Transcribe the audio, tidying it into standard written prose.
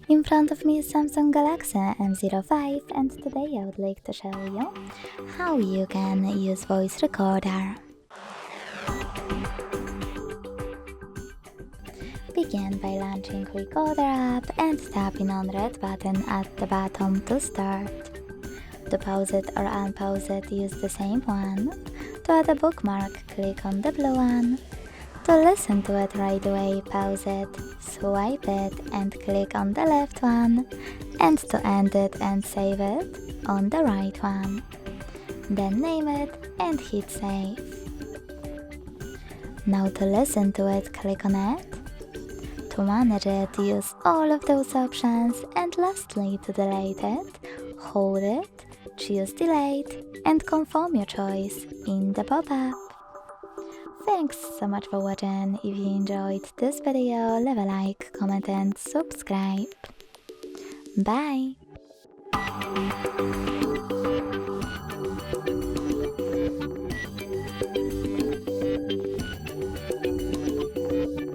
In front of me is Samsung Galaxy M05, and today I would like to show you how you can use voice recorder. Begin by launching Recorder app and tapping on red button at the bottom to start. To pause it or unpause it, use the same one. To add a bookmark, click on the blue one. To listen to it right away, pause it, swipe it and click on the left one, and to end it and save it, on the right one. Then name it and hit save. Now to listen to it, click on it. To manage it, use all of those options, and lastly to delete it, hold it, choose delete and confirm your choice in the pop-up. Thanks so much for watching. If you enjoyed this video, leave a like, comment and subscribe. Bye!